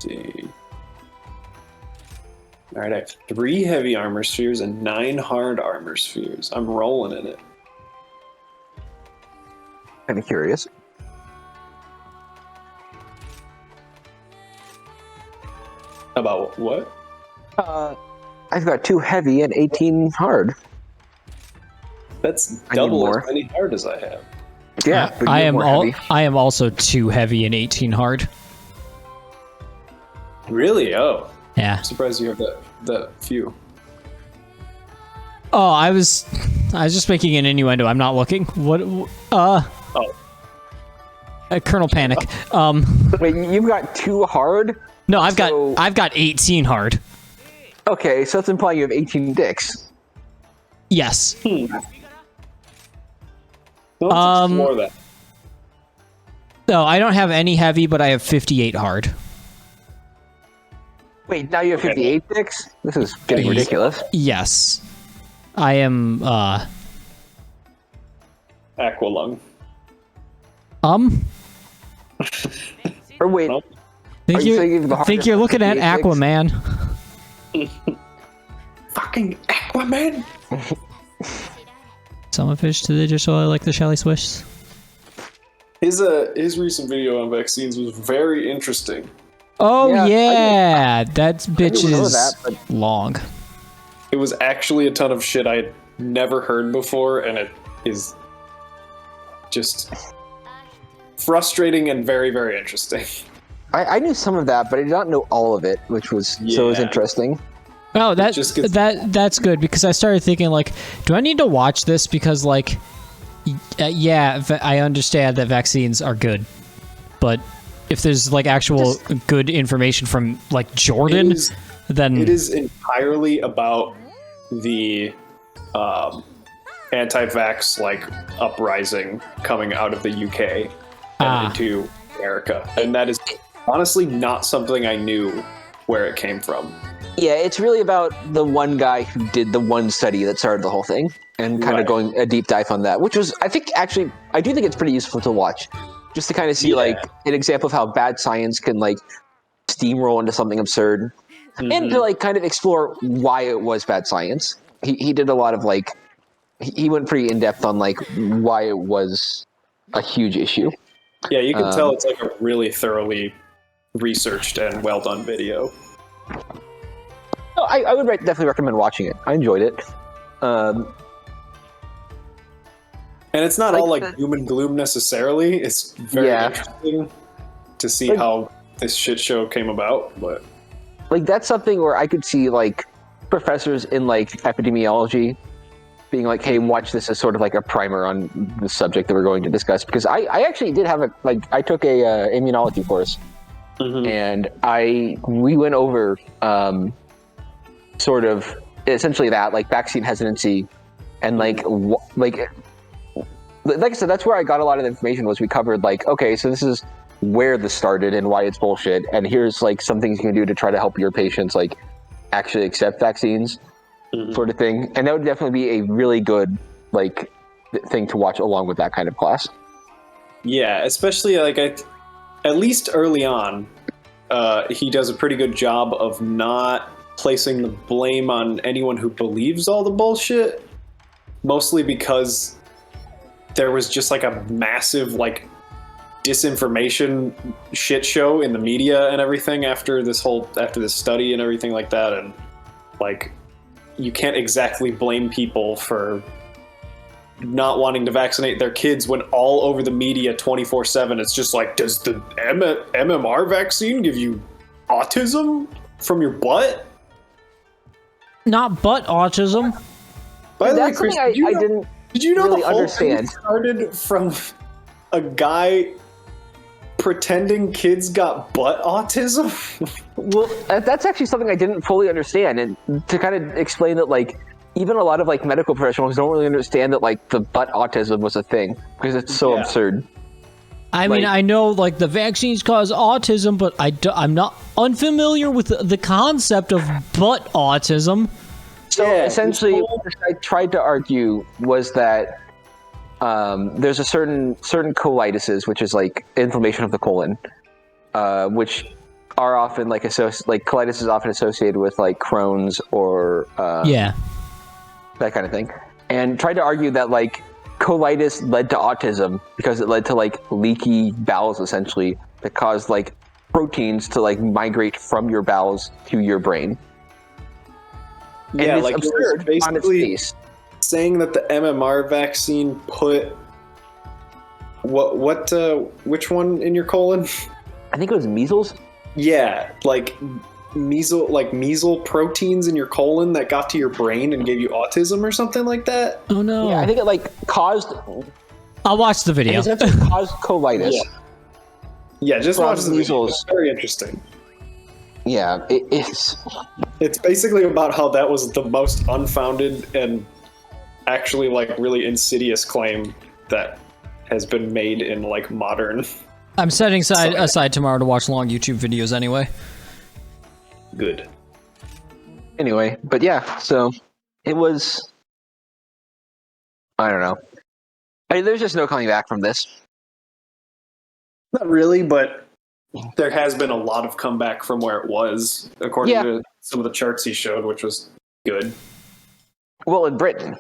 see. All right, I have 3 heavy armor spheres and 9 hard armor spheres. I'm rolling in it. Kind of curious. About what? I've got 2 heavy and 18 hard. That's I need double more. as many hard as I have. Yeah, but you I have am more heavy. I am also 2 heavy and 18 hard. Really? Oh, Yeah. I'm surprised you have that few. Oh, I was just making an innuendo. I'm not looking. What? Colonel Panic. Wait, you've got 2 hard? No, I've So- got 18 hard. Okay, so that's implying you have 18 dicks. Yes. Let's explore that. No, I don't have any heavy, but I have 58 hard. Wait, now you have 58 dicks? This is getting ridiculous. Yes. I am. Aqualung. Or wait, Nope. Think Are you saying even the hardest think you're looking at 58 dicks? Aquaman? Fucking Aquaman! Some fish to the dish oil like the Shelly Swish. His recent video on vaccines was very interesting. Oh Yeah, yeah, that bitch didn't know is that, but- long. It was actually a ton of shit I had never heard before, and it is just frustrating and very, very interesting. I knew some of that, but I did not know all of it, which was so it was Yeah. interesting. Oh, just gets- that's good because I started thinking like, do I need to watch this because like, I understand that vaccines are good, but if there's like actual good information from like Jordan, then It is entirely about the anti-vax like uprising coming out of the UK and into America, and that is honestly not something I knew where it came from. Yeah, it's really about the one guy who did the one study that started the whole thing, and kind Right. of going a deep dive on that, which was, I think, actually, I do think it's pretty useful to watch, just to kind of see Yeah. like an example of how bad science can like steamroll into something absurd, and to like kind of explore why it was bad science. He did a lot of like, he went pretty in depth on like why it was a huge issue. Yeah, you can tell it's like a really thoroughly researched and well done video. No, I would definitely recommend watching it. I enjoyed it. And it's not all Like like doom and gloom necessarily. It's very Yeah. interesting to see Like- how this shit show came about. But Like that's something where I could see like professors in like epidemiology being like, hey, watch this as sort of like a primer on the subject that we're going to discuss, because I actually did have I took a immunology course, and we went over sort of essentially that like vaccine hesitancy, and like like I said, that's where I got a lot of the information. Was we covered like, okay, so this is where this started and why it's bullshit, and here's like some things you can do to try to help your patients like actually accept vaccines, sort of thing. And that would definitely be a really good like thing to watch along with that kind of class. yeah, especially like at least early on, he does a pretty good job of not placing the blame on anyone who believes all the bullshit. Mostly because there was just like a massive like disinformation shit show in the media and everything after this study and everything like that, and like you can't exactly blame people for not wanting to vaccinate their kids when all over the media 24/7 it's just like, does the MMR vaccine give you autism from your butt? not butt autism. By the way, That's Chris, something did you know really the whole understand. thing started from a guy pretending kids got butt autism? Well, that's actually something I didn't fully understand, and to kind of explain that, like, even a lot of like medical professionals don't really understand that like the butt autism was a thing because it's so Yeah. absurd. I mean, Like- I know like the vaccines cause autism, but I'm not unfamiliar with the concept of butt autism. So Yeah, essentially, people- what I tried to argue was that there's a certain colitis, which is like inflammation of the colon, which are often like colitis is often associated with like Crohn's or Yeah. that kind of thing, and tried to argue that like colitis led to autism because it led to like leaky bowels essentially that caused like proteins to like migrate from your bowels to your brain. And Yeah, it's like absurd on its basically face. saying that the MMR vaccine put which one in your colon? I think it was measles. Yeah, like measles proteins in your colon that got to your brain and gave you autism or something like that. Oh no. Yeah, I think it like caused. I'll watch the video. It essentially caused colitis. Yeah, just From watch the video. measles. It's very interesting. Yeah, it's. It's basically about how that was the most unfounded and actually like really insidious claim that has been made in like modern. I'm setting aside tomorrow to watch long YouTube videos anyway. Good. Anyway, but yeah, so it was. I don't know. There's just no coming back from this. Not really, but there has been a lot of comeback from where it was, according to some of the charts he showed, which was good. Well, in Britain.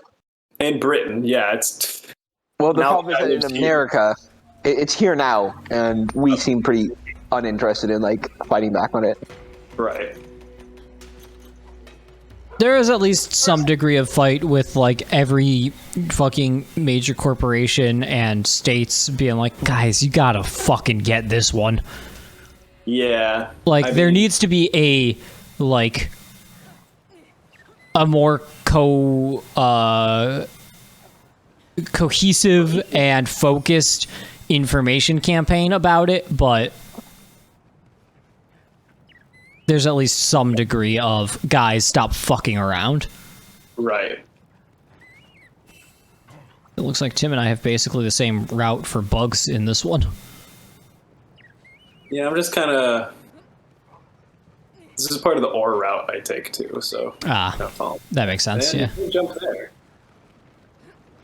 And Britain, yeah, it's. Well, the Now problem is that that in lives here. America, it's here now, and we seem pretty uninterested in like fighting back on it. Right. There is at least some degree of fight with like every fucking major corporation and states being like, guys, you gotta fucking get this one. Yeah. Like, there needs to be a more cohesive and focused information campaign about it, but there's at least some degree of, guys, stop fucking around. Right. It looks like Tim and I have basically the same route for bugs in this one. Yeah, I'm just kind of. This is part of the ore route I take too, so. That makes sense, And yeah. you can jump there.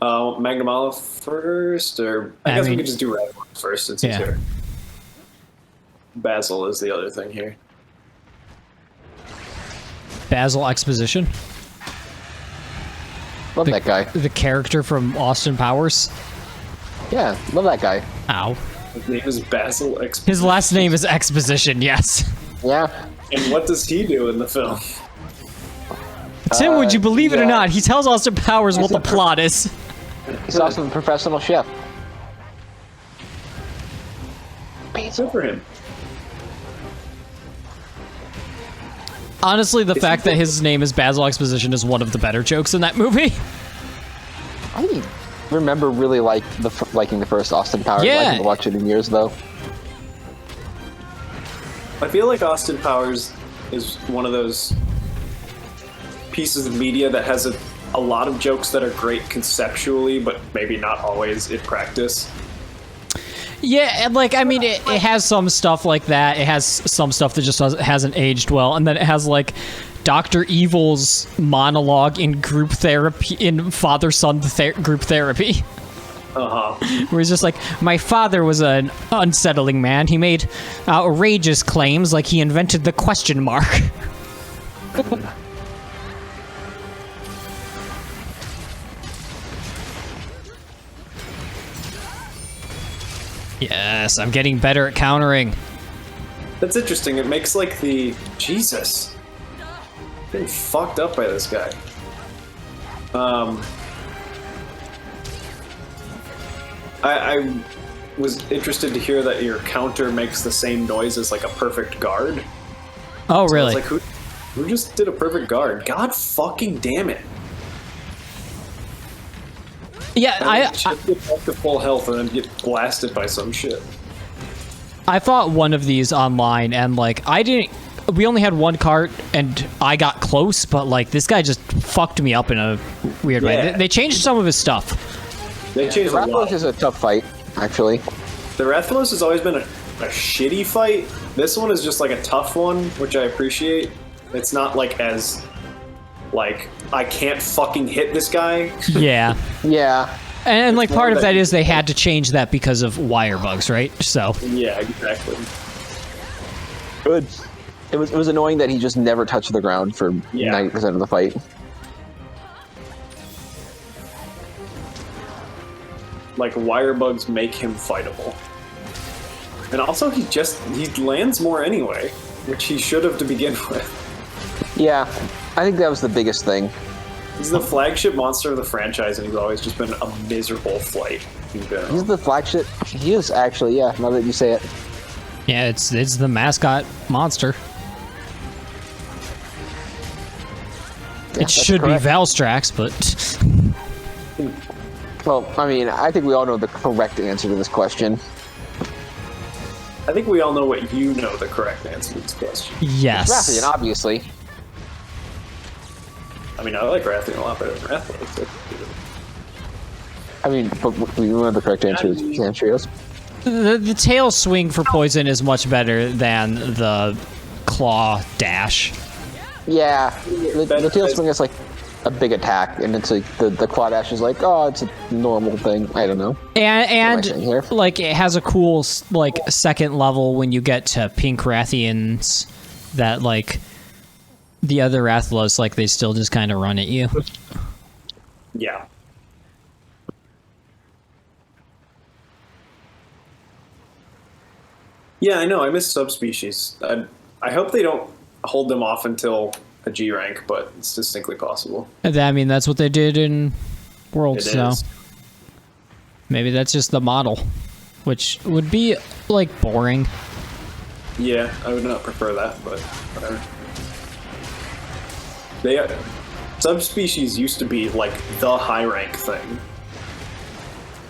Magnum Olive first, or I guess we could just do Red One first since he's here. Basil is the other thing here. Basil Exposition. Love that guy. The character from Austin Powers. Yeah, love that guy. Ow. His name is Basil Exposition. His last name is Exposition, yes. Yeah. And what does he do in the film? Tim, would you believe it or yeah. not? He tells Austin Powers what the plot is. He's also a professional chef. Good for him. Honestly, the fact that his name is Basil Exposition is one of the better jokes in that movie. I remember really liking the first Austin Powers. Yeah. I haven't watched it in years though. I feel like Austin Powers is one of those pieces of media that has a lot of jokes that are great conceptually, but maybe not always in practice. Yeah, and like, I mean, it has some stuff like that. It has some stuff that just hasn't aged well. And then it has like Dr. Evil's monologue in group therapy, in father-son group therapy. Uh-huh. Where he's just like, my father was an unsettling man. He made outrageous claims like he invented the question mark. Yes, I'm getting better at countering. That's interesting. It makes like the... Jesus. Getting fucked up by this guy. I was interested to hear that your counter makes the same noise as like a perfect guard. Oh, So I really? was like, who just did a perfect guard? God fucking damn it. Yeah, I just get back to full health and then get blasted by some shit. I fought one of these online, and like, we only had one cart, and I got close, but like, this guy just fucked me up in a weird way. Yeah. They changed some of his stuff. They changed a lot. Rathalos is a tough fight, actually. The Rathalos has always been a shitty fight. This one is just like a tough one, which I appreciate. It's not like as like I can't fucking hit this guy. Yeah. Yeah. And like, more part of that- that is they had to change that because of wire bugs, right? So, Yeah, exactly. Good. It was annoying that he just never touched the ground for Yeah. 90% of the fight. Like, wire bugs make him fightable. And also, he lands more anyway, which he should have to begin with. Yeah, I think that was the biggest thing. He's the flagship monster of the franchise, and he's always just been a miserable flight in general. He's the flagship. He is actually, yeah, now that you say it. Yeah, it's the mascot monster. Yeah, It should correct. be Valstrax, but Well, I mean, I think we all know the correct answer to this question. I think we all know what you know the correct answer to this question. yes. Rathian, obviously. I mean, I like Rathian a lot better than Rathalos. I mean, but we know the correct answer is Zantrios. The tail swing for poison is much better than the claw dash. Yeah, the tail swing is like a big attack, and it's like the claw dash is like, oh, it's a normal thing. I don't know. And saying here? like it has a cool like second level when you get to pink Rathians that like the other Rathalos like they still just kind of run at you. Yeah. Yeah, I know. I miss subspecies. I hope they don't hold them off until a G rank, but it's distinctly possible. And I mean that's what they did in Worlds, It so is. maybe that's just the model, which would be like boring. Yeah, I would not prefer that, but whatever. Subspecies used to be like the high rank thing.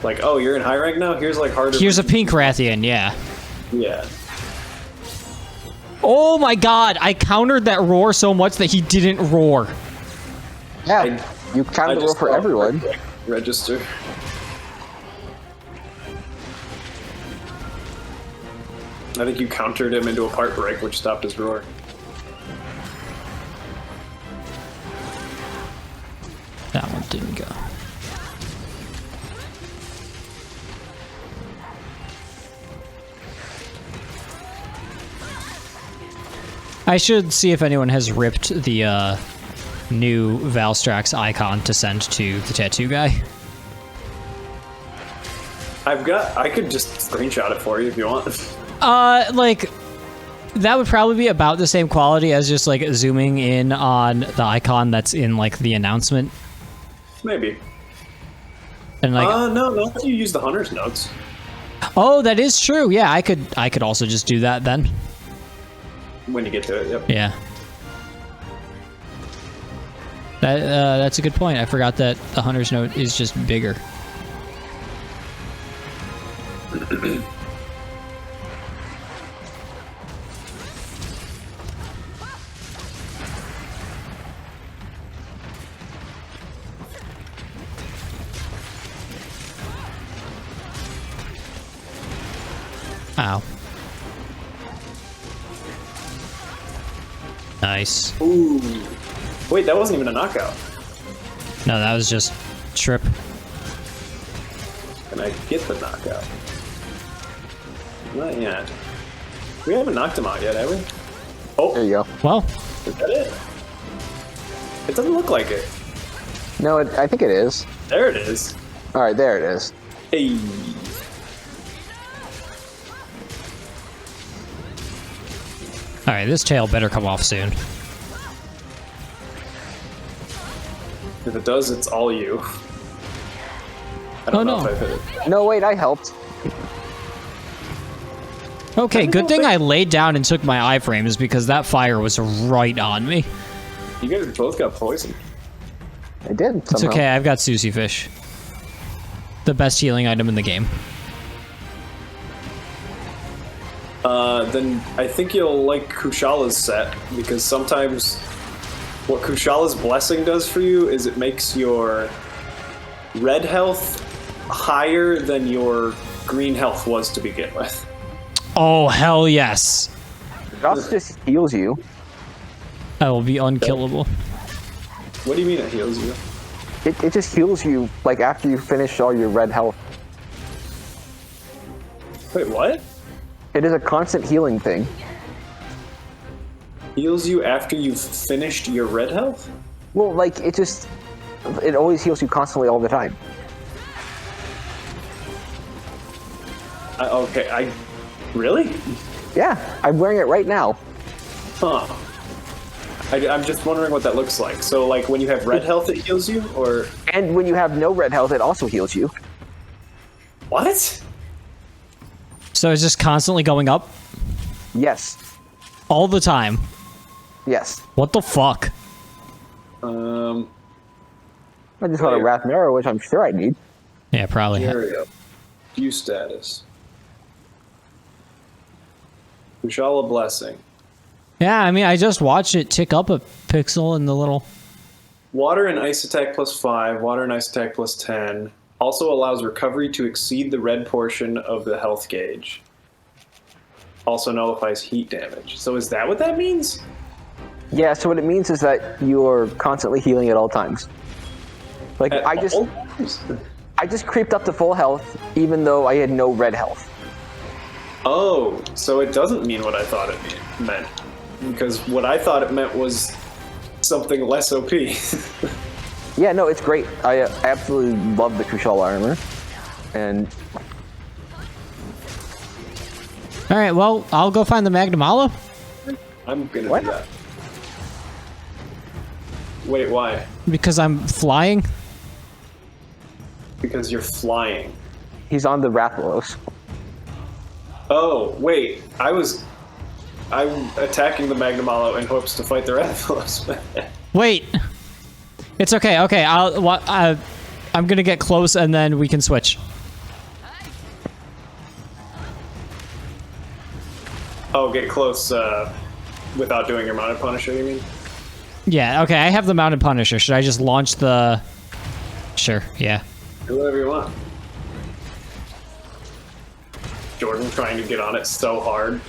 Like, oh, you're in high rank now? Here's like harder. Here's a pink Rathian, yeah. Yeah. Oh my god, I countered that roar so much that he didn't roar. Yeah, you counted the roll for saw everyone. Register. I think you countered him into a part break, which stopped his roar. That one didn't go. I should see if anyone has ripped the new Valstrax icon to send to the tattoo guy. I could just screenshot it for you if you want. Like, that would probably be about the same quality as just, like, zooming in on the icon that's in, like, the announcement. Maybe. And, like, No, not if you use the hunter's notes. oh, that is true. Yeah, I could also just do that then. When you get to it, yep. Yeah. That's a good point. I forgot that the hunter's note is just bigger. Ow. Nice. Ooh. Wait, that wasn't even a knockout. No, that was just trip. Can I get the knockout? Not yet. We haven't knocked him out yet, have we? There Oh, you go. Well, is that it? It doesn't look like it. No, I think it is. There it is. All right, there it is. Hey. all right, this tail better come off soon. If it does, it's all you. I don't know no. if I hit it. No, wait, I helped. Okay, good thing think- I laid down and took my iframes because that fire was right on me. You guys both got poisoned. I did. It's Somehow. okay, I've got Susie Fish. The best healing item in the game. Then I think you'll like Kushala's set, because sometimes what Kushala's Blessing does for you is it makes your red health higher than your green health was to begin with. Oh, hell yes. It also just heals you. I will be unkillable. What do you mean it heals you? It just heals you, like, after you finish all your red health. Wait, what? It is a constant healing thing. Heals you after you've finished your red health? Well, like, it always heals you constantly all the time. Really? Yeah, I'm wearing it right now. Huh. I'm just wondering what that looks like. So, like, when you have red health, it heals you, or And when you have no red health, it also heals you. what? So it's just constantly going up Yes. all the time. Yes. What the fuck? I just want a Here. Wrath Marrow, which I'm sure I need. Yeah, probably. Here we go. View status. Kushala Blessing. Yeah, I mean, I just watched it tick up a pixel in the little. Water and ice attack +5, water and ice attack +10. Also allows recovery to exceed the red portion of the health gauge. Also nullifies heat damage. So is that what that means? Yeah, so what it means is that you're constantly healing at all times. Like, At I just all times? creeped up to full health, even though I had no red health. Oh, so it doesn't mean what I thought it meant. Because what I thought it meant was something less OP. Yeah, no, it's great. I absolutely love the Kushala armor. And All right, well, I'll go find the Magnum Hollow. I'm gonna What? do that. Wait, why? Because I'm flying. Because you're flying. he's on the Rathalos. Oh, wait. I'm attacking the Magnum Hollow in hopes to fight the Rathalos. Wait. It's okay. Okay, I'm gonna get close and then we can switch. Oh, get close without doing your Mounted Punisher, you mean? Yeah. Okay, I have the Mounted Punisher. Should I just launch the? Sure. Yeah. Do whatever you want. Jordan trying to get on it so hard.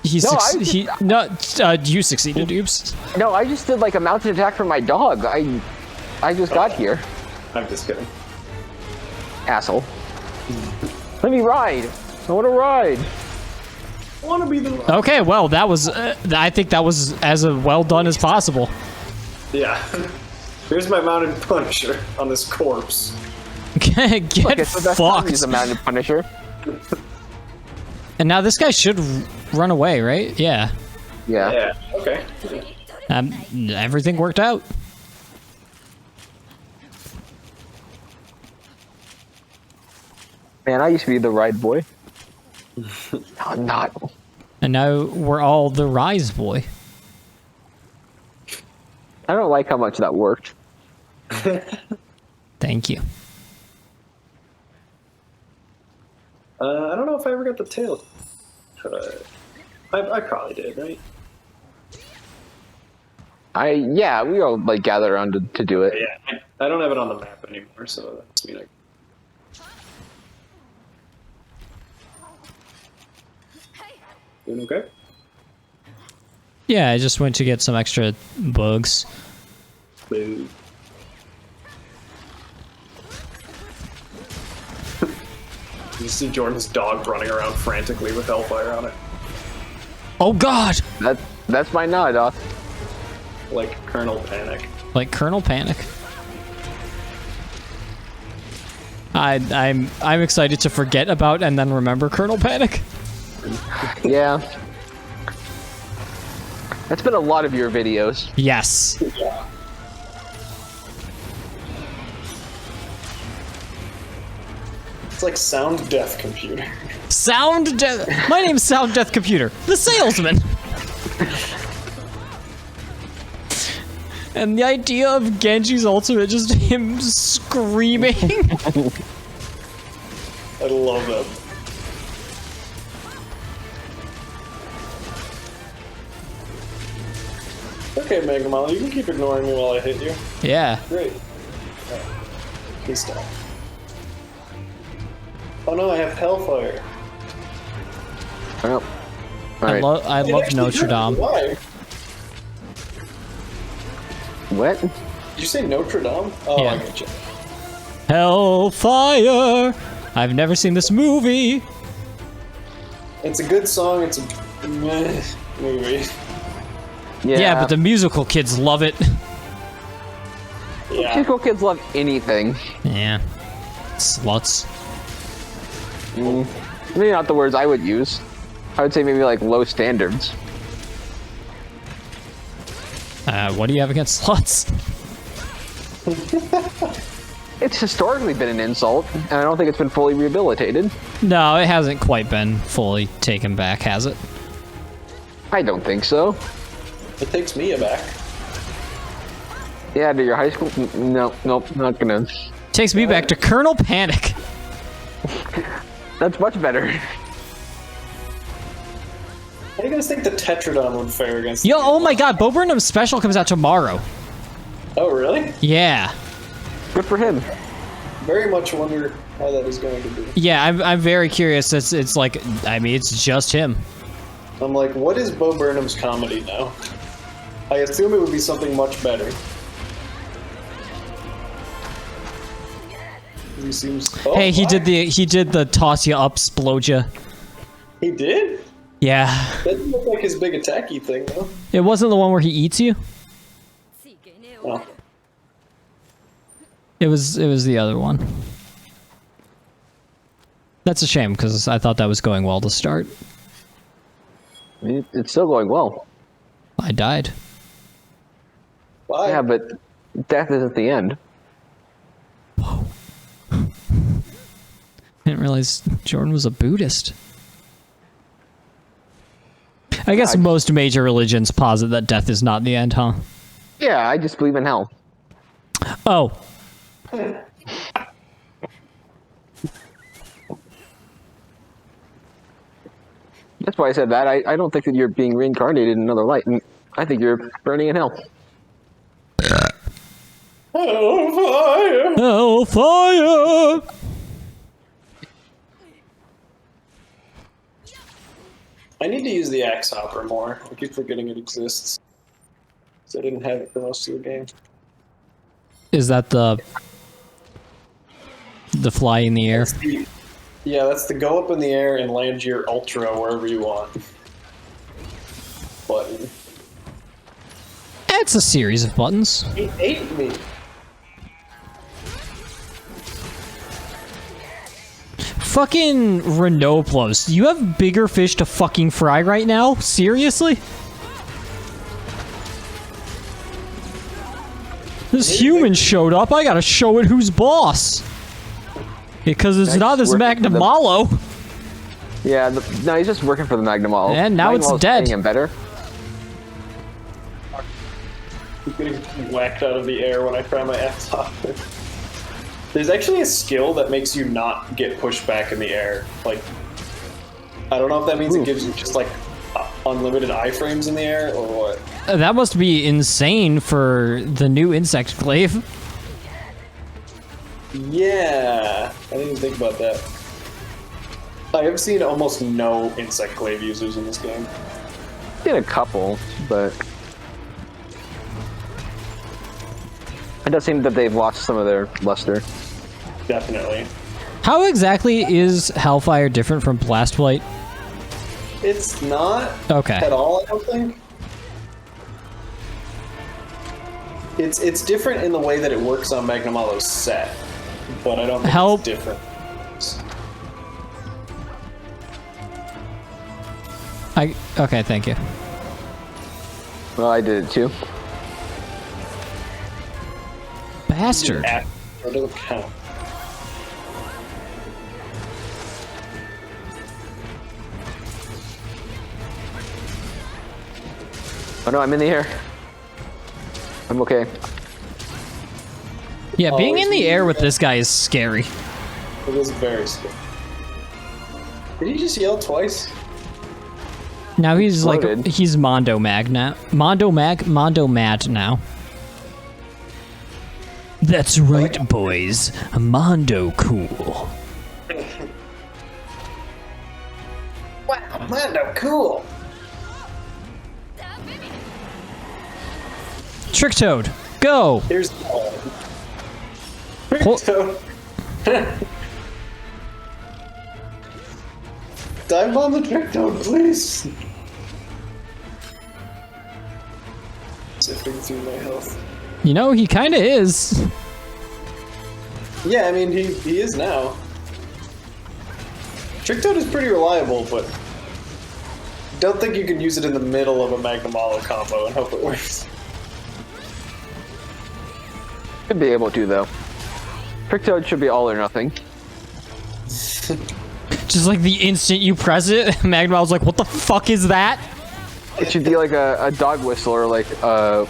You succeeded. Oops. No, I just did like a mounted attack from my dog. I just got here. I'm just kidding. Asshole. Let me ride. I want to ride. I want to be the... Okay. Well, that was. I think that was as well done as possible. Yeah. Here's my Mounted Punisher on this corpse. Get Look, it's the best time to fucked. use a mounted Punisher. And now this guy should run away, right? Yeah. Yeah. Yeah, okay. Everything worked out. Man, I used to be the ride boy. No, I'm not. And now we're all the Rise boy. I don't like how much that worked. Thank you. I don't know if I ever got the tail. I probably did, right? Yeah, we all like gather around to do it. Yeah, I don't have it on the map anymore, so that's mean doing okay? Yeah, I just went to get some extra bugs. Boo. You see Jordan's dog running around frantically with Hellfire on it. Oh God! That's my nod off. Like Colonel Panic. Like Colonel Panic. I'm excited to forget about and then remember Colonel Panic. Yeah. That's been a lot of your videos. Yes. Yeah. It's like Sound Death Computer. Sound Death. My name's Sound Death Computer, the salesman. And the idea of Genji's ultimate, just him screaming. I love that. Okay, Megamon, you can keep ignoring me while I hit you. Yeah. Great. Please stop. Oh no, I have Hellfire. Oh. All right. I love Notre Dame. Why? What? Did you say Notre Dame? Oh, Yeah. I get you. Hellfire. I've never seen this movie. It's a good song, it's a meh movie. Yeah, but the musical kids love it. Yeah. Musical kids love anything. Yeah. Sluts. Maybe not the words I would use. I would say maybe like low standards. What do you have against sluts? It's historically been an insult, and I don't think it's been fully rehabilitated. No, it hasn't quite been fully taken back, has it? I don't think so. It takes me aback. Yeah, to your high school? Nope, not gonna. Takes me back to Colonel Panic. That's much better. How do you guys think the Tetradon would fare against? Yo, oh my god, Bo Burnham's special comes out tomorrow. Oh, really? Yeah. Good for him. Very much wonder how that is going to be. Yeah, I'm very curious. It's like, I mean, it's just him. I'm like, what is Bo Burnham's comedy now? I assume it would be something much better. He seems. Oh, Hey, he my. did the toss you up sploja. He did? Yeah. That didn't look like his big attacky thing, though. It wasn't the one where he eats you? Oh. It was the other one. That's a shame, because I thought that was going well to start. It's still going well. I died. Why? Yeah, but death isn't the end. Didn't realize Jordan was a Buddhist. I guess most major religions posit that death is not the end, huh? Yeah, I just believe in hell. Oh. That's why I said that. I don't think that you're being reincarnated in another light, and I think you're burning in hell. Oh, fire! Hellfire! I need to use the axe hopper more. I keep forgetting it exists. So I didn't have it for most of the game. Is that the fly in the air? Yeah, that's the go up in the air and land your ultra wherever you want button. It's a series of buttons. He ate me. Fucking Renoplos, you have bigger fish to fucking fry right now? Seriously? This human showed up, I gotta show it who's boss. Because it's Nice not this work. Magnamalo. Yeah, no, he's just working for the Magnamalo. And now it's Magnamalo's dead. paying him better. Keep getting whacked out of the air when I try my axe hopper. There's actually a skill that makes you not get pushed back in the air. Like, I don't know if that means it gives you just like unlimited iframes in the air or what. That must be insane for the new insect glaive. Yeah, I didn't even think about that. I have seen almost no insect glaive users in this game. Did a couple, but it does seem that they've lost some of their luster. Definitely. How exactly is Hellfire different from Blastblight? It's not Okay. at all, I don't think. It's different in the way that it works on Magnamalo's set, but I don't think Help. it's different. Okay, thank you. Well, I did it too. Bastard. That doesn't count. Oh no, I'm in the air. I'm okay. Yeah, being in the air with yeah. this guy is scary. It is very scary. Did he just yell twice? Now he's Loaded. like, he's Mondo Mad now. Mondo Mad now. That's right, boys. Mondo cool. Wow, Mando, cool. Trick Toad, go! Here's Hol- so, dive on the trick toad, please. Sifting through my health. You know, he kind of is. Yeah, I mean, he is now. Trick Toad is pretty reliable, but don't think you can use it in the middle of a Magnamalo combo and hope it works. Should be able to, though. Trick Toad should be all or nothing. Just like the instant you press it, Magnamalo's like, what the fuck is that? It should be like a dog whistle or like a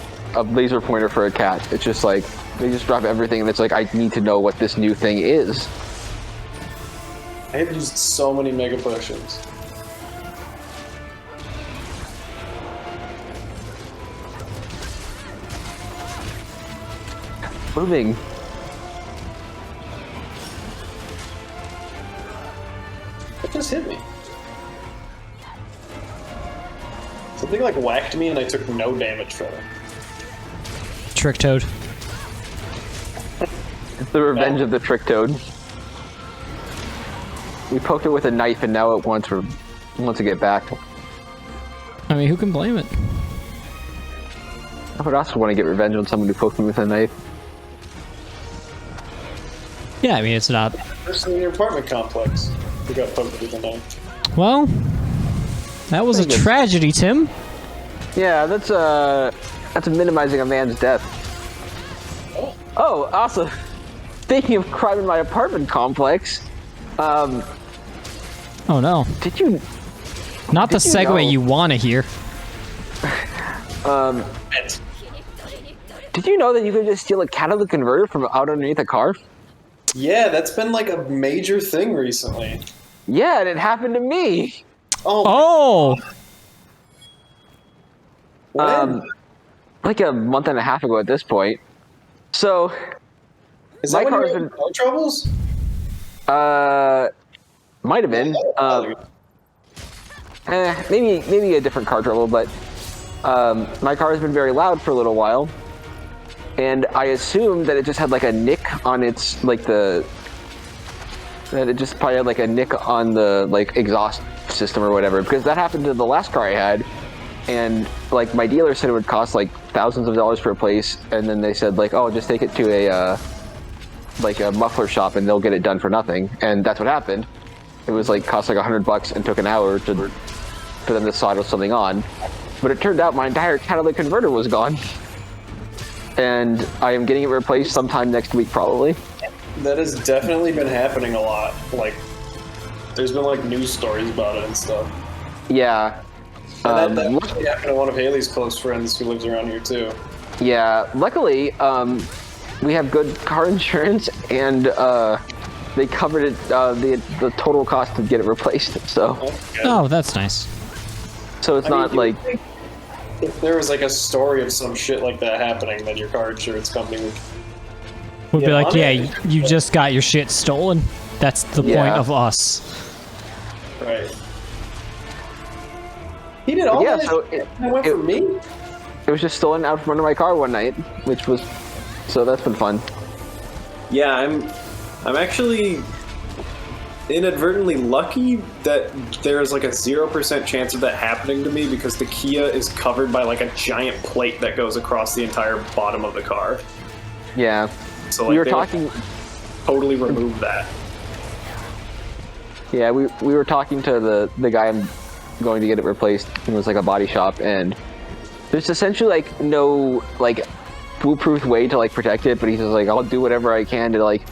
laser pointer for a cat. It's just like, they just drop everything and it's like, I need to know what this new thing is. I have used so many Mega Potions. Moving. What just hit me? Something like whacked me and I took no damage from it. Trick Toad. The revenge of the Trick Toad. We poked it with a knife and now it wants to get back. I mean, who can blame it? I would also want to get revenge on someone who poked me with a knife. Yeah, I mean, it's not. Person in your apartment complex who got poked with a knife. Well, that was a Pretty good. tragedy, Tim. Yeah, that's minimizing a man's death. Oh, also, speaking of crime in my apartment complex, Oh no. did you Not the Did you segue know- you want to hear. did you know that you could just steal a catalytic converter from out underneath a car? Yeah, that's been like a major thing recently. Yeah, and it happened to me. Oh, Oh! when? Like a month and a half ago at this point. So, Is my that when you car's were been- in car troubles? might have been. Maybe a different car trouble, but my car has been very loud for a little while, and I assumed that it just had like a nick on its that it just probably had like a nick on the like exhaust system or whatever, because that happened to the last car I had, and like my dealer said it would cost like thousands of dollars to replace, and then they said like, oh, just take it to a muffler shop and they'll get it done for nothing, and that's what happened. It was like cost like $100 and took an hour for them to solder something on, but it turned out my entire catalytic converter was gone, and I am getting it replaced sometime next week probably. That has definitely been happening a lot. Like, there's been like news stories about it and stuff. Yeah. And that actually happened to one of Haley's close friends who lives around here too. Yeah. Luckily, we have good car insurance, and they covered it the total cost to get it replaced. So Oh, that's nice. it's not you like. would think if there was like a story of some shit like that happening, then your car insurance company would. Would be Yeah, like, on yeah, it- you just got your shit stolen. That's the point Yeah. of us. Right. He did all Yeah, that. so That went for me. it was just stolen out from under my car one night, which was so that's been fun. Yeah, I'm actually inadvertently lucky that there is like a 0% chance of that happening to me because the Kia is covered by like a giant plate that goes across the entire bottom of the car. Yeah. So like We were they talking. would totally remove that. Yeah, we were talking to the guy I'm going to get it replaced. It was like a body shop, and there's essentially like no like foolproof way to like protect it. But he says like, I'll do whatever I can to like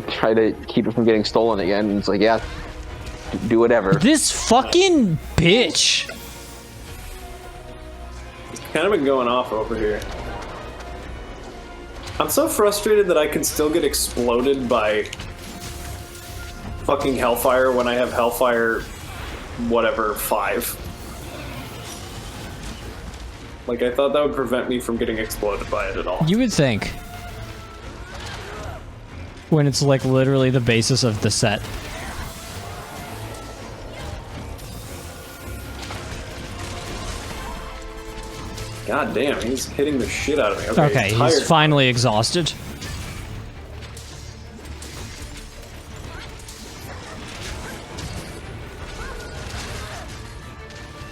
try to keep it from getting stolen again. And it's like, yeah, do whatever. This fucking bitch. It's kind of been going off over here. I'm so frustrated that I can still get exploded by fucking Hellfire when I have Hellfire whatever 5. Like, I thought that would prevent me from getting exploded by it at all. You would think. When it's like literally the basis of the set. God damn, he's hitting the shit out of me. Okay, he's tired. finally exhausted.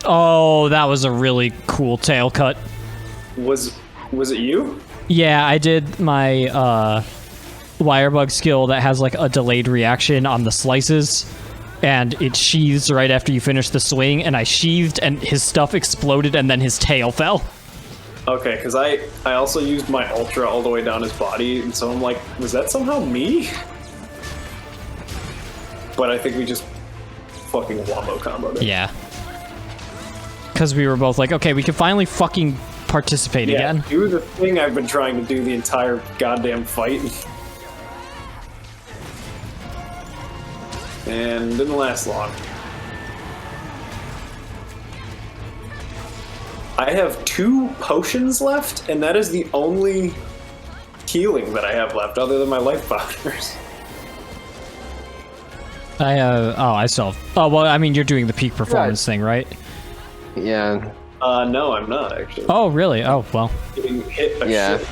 Oh, that was a really cool tail cut. Was it you? Yeah, I did my wirebug skill that has like a delayed reaction on the slices, and it sheathes right after you finish the swing, and I sheathed and his stuff exploded and then his tail fell. Okay, because I also used my ultra all the way down his body, and so I'm like, was that somehow me? But I think we just fucking wombo comboed it. Yeah. Because we were both like, okay, we can finally fucking participate Yeah, again. do the thing I've been trying to do the entire goddamn fight. And didn't last long. I have 2 potions left, and that is the only healing that I have left, other than my life powders. I still. Oh, well, I mean, you're doing the peak performance thing, right? Yeah. No, I'm not, actually. Oh, really? Oh, well. Getting hit a Yeah. shit.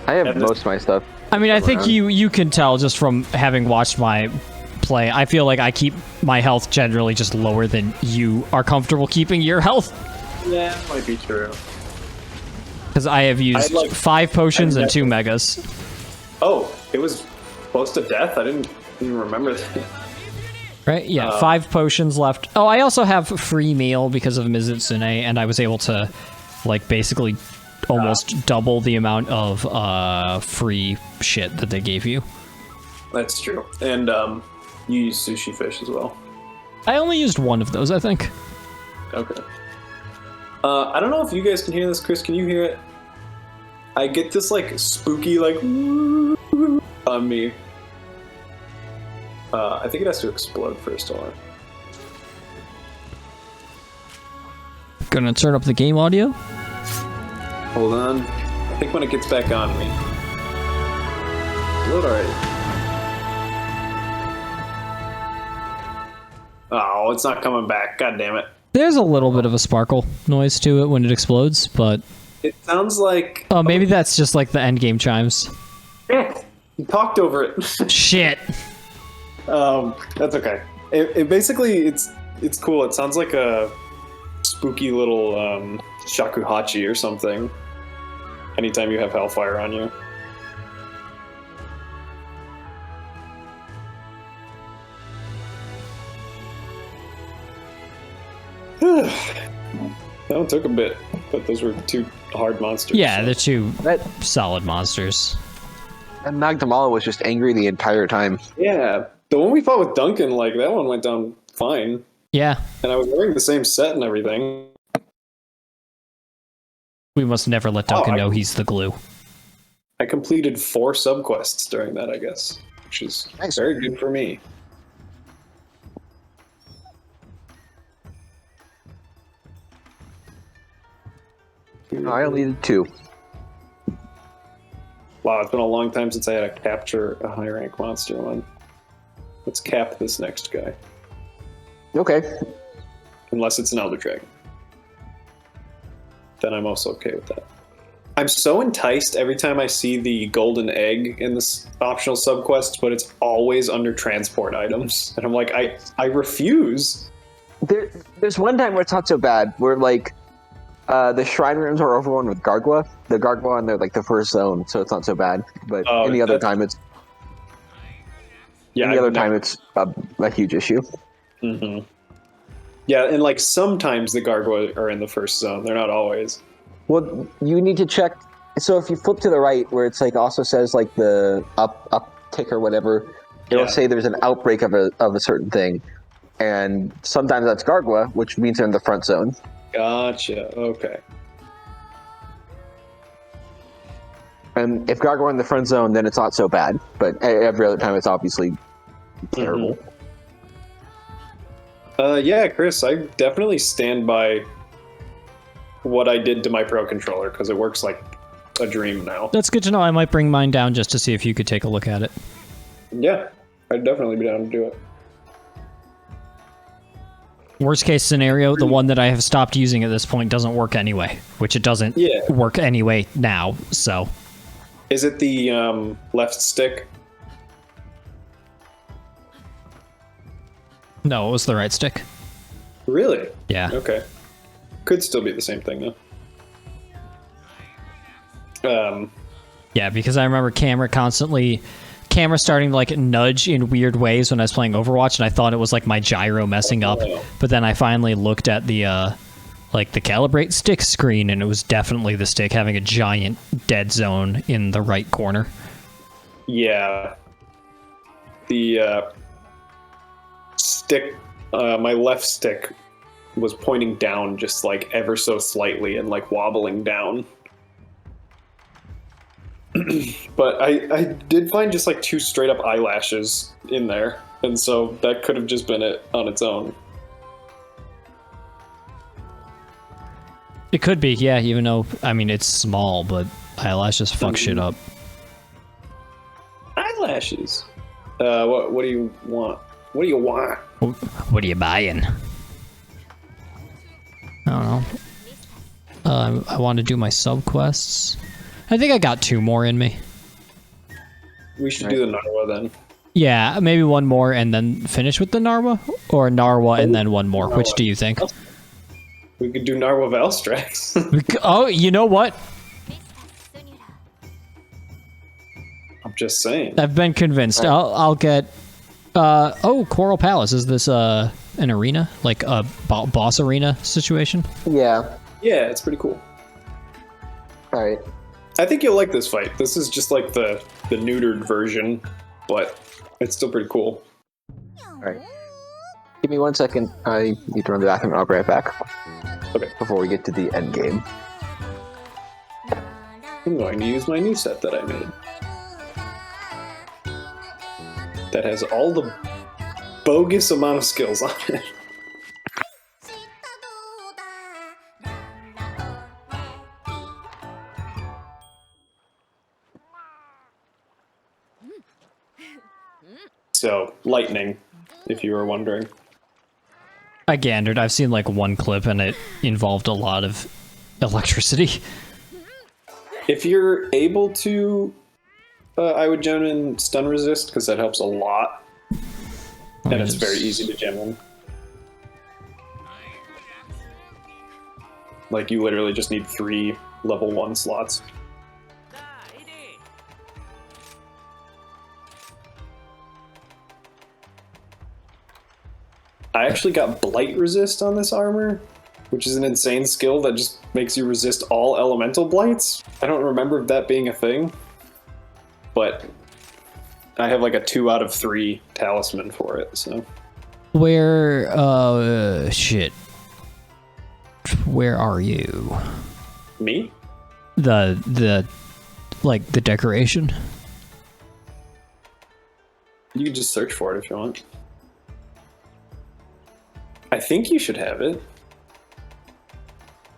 I have And this- most of my stuff. I mean, I think you can tell just from having watched my play. I feel like I keep my health generally just lower than you are comfortable keeping your health. Yeah, that might be true. Because I have used like- 5 potions and 2 megas. Oh, it was close to death? I didn't even remember that. Right? Yeah, 5 potions left. Oh, I also have free meal because of Mizutsune, and I was able to, like, basically almost double the amount of free shit that they gave you. That's true. And you use sushi fish as well. I only used 1 of those, I think. Okay. I don't know if you guys can hear this, Chris. Can you hear it? I get this like spooky like on me. I think it has to explode first. Hold on. Gonna turn up the game audio. Hold on. I think when it gets back on me. Load already. Oh, it's not coming back. God damn it. There's a little bit of a sparkle noise to it when it explodes, but It sounds like oh, maybe that's just like the end game chimes. you talked over it. Shit. That's okay. It basically it's cool. It sounds like a spooky little shakuhachi or something. Anytime you have hellfire on you. That one took a bit, but those were 2 hard monsters. Yeah, so. they're 2 That solid monsters. and Magdamala was just angry the entire time. Yeah, the one we fought with Duncan, like that one went down fine, Yeah, and I was wearing the same set and everything. we must never let Duncan I- know he's the glue. I completed 4 subquests during that, I guess, which is Nice. very good for me. I only did 2. Wow, it's been a long time since I had to capture a high rank monster one. Let's cap this next guy. Okay. Unless it's an Elder Dragon. Then I'm also okay with that. I'm so enticed every time I see the golden egg in this optional subquest, but it's always under transport items. And I'm like, I refuse. There's one time where it's not so bad, where like the shrine rooms are overrun with Gargwa. The Gargwa and they're like the first zone, so it's not so bad. But Oh, any other that's- time it's Yeah, any other time it's a huge issue. hmm Yeah, and like sometimes the Gargoyle are in the first zone. They're not always. Well, you need to check. So if you flip to the right, where it's like also says like the up tick or whatever, it'll Yeah. say there's an outbreak of a certain thing, and sometimes that's Gargwa, which means they're in the front zone. Gotcha. Okay. And if Gargwa in the front zone, then it's not so bad. But every other time, it's obviously terrible. Yeah, Chris, I definitely stand by what I did to my Pro Controller because it works like a dream now. That's good to know. I might bring mine down just to see if you could take a look at it. Yeah, I'd definitely be down to do it. Worst case scenario, the one that I have stopped using at this point doesn't work anyway, which it doesn't Yeah. work anyway now, so. Is it the left stick? No, it was the right stick. Really? Yeah. Okay. Could still be the same thing though. Yeah, because I remember camera starting to like nudge in weird ways when I was playing Overwatch, and I thought it was like my gyro messing up. But then I finally looked at the like the calibrate stick screen, and it was definitely the stick having a giant dead zone in the right corner. Yeah. The stick, my left stick was pointing down just like ever so slightly and like wobbling down. But I did find just like 2 straight up eyelashes in there, and so that could have just been it on its own. It could be, yeah, even though, I mean, it's small, but eyelashes fuck shit up. Eyelashes? What do you want? What do you want? What are you buying? I don't know. I want to do my sub-quests. I think I got 2 more in me. We should do the Narwa then. Yeah, maybe 1 more and then finish with the Narwa? Or Narwa and then 1 more. Which do you think? We could do Narwa Valstrax. Oh, you know what? I'm just saying. I've been convinced. I'll get... oh, Coral Palace. Is this an arena? Like a boss arena situation? Yeah. Yeah, it's pretty cool. All right. I think you'll like this fight. This is just like the neutered version, but it's still pretty cool. All right. Give me 1 second. I need to run to the bathroom, and I'll be right back. Okay. Before we get to the end game. I'm going to use my new set that I made. That has all the bogus amount of skills on it. So, lightning, if you were wondering. I gandered. I've seen like 1 clip and it involved a lot of electricity. If you're able to, I would gem in stun resist, because that helps a lot. And it's very easy to gem in. Like, you literally just need 3 level 1 slots. I actually got Blight Resist on this armor, which is an insane skill that just makes you resist all elemental blights. I don't remember that being a thing, but I have like a 2 out of 3 talisman for it, so. Where, shit. Where are you? Me? The decoration? You can just search for it if you want. I think you should have it.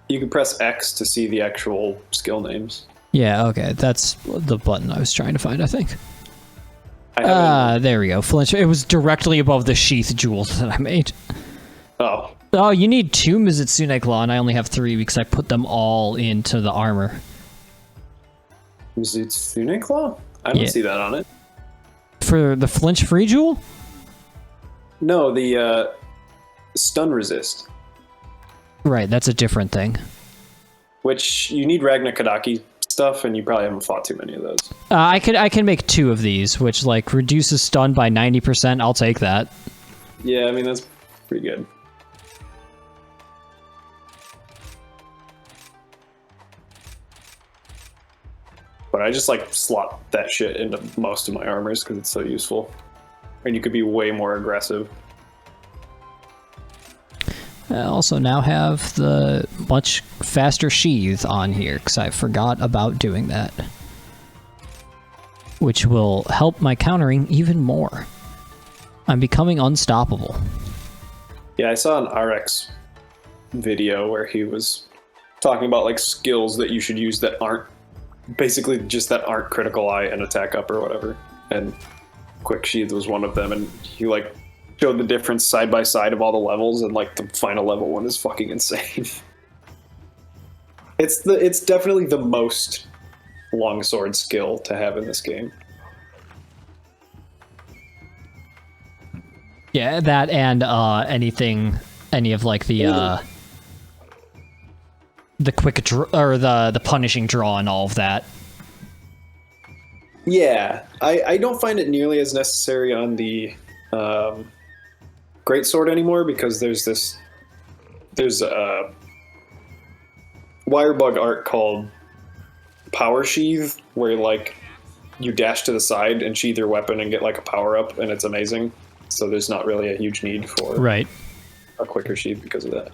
You can press X to see the actual skill names. Yeah, okay. That's the button I was trying to find, I think. There we go. Flinch. It was directly above the sheath jewels that I made. Oh. Oh, you need 2 Mizutsune Claw, and I only have 3 because I put them all into the armor. Mizutsune Claw? I don't see that on it. For the flinch free jewel? No, the stun resist. Right, that's a different thing. Which, you need Ragna Kadaki stuff, and you probably haven't fought too many of those. I can make 2 of these, which like reduces stun by 90%. I'll take that. Yeah, I mean, that's pretty good. But I just like slot that shit into most of my armors because it's so useful. And you could be way more aggressive. I also now have the much faster sheath on here because I forgot about doing that. Which will help my countering even more. I'm becoming unstoppable. Yeah, I saw an RX video where he was talking about like skills that you should use that aren't basically just that aren't critical eye and attack up or whatever. And Quick Sheath was one of them, and he like showed the difference side by side of all the levels, and like the final level one is fucking insane. It's definitely the most longsword skill to have in this game. Yeah, that and any of like the quick draw or the punishing draw and all of that. Yeah, I don't find it nearly as necessary on the greatsword anymore because there's a Wirebug art called Power Sheath where like you dash to the side and sheath your weapon and get like a power up, and it's amazing. So there's not really a huge need for Right. a quicker sheath because of that.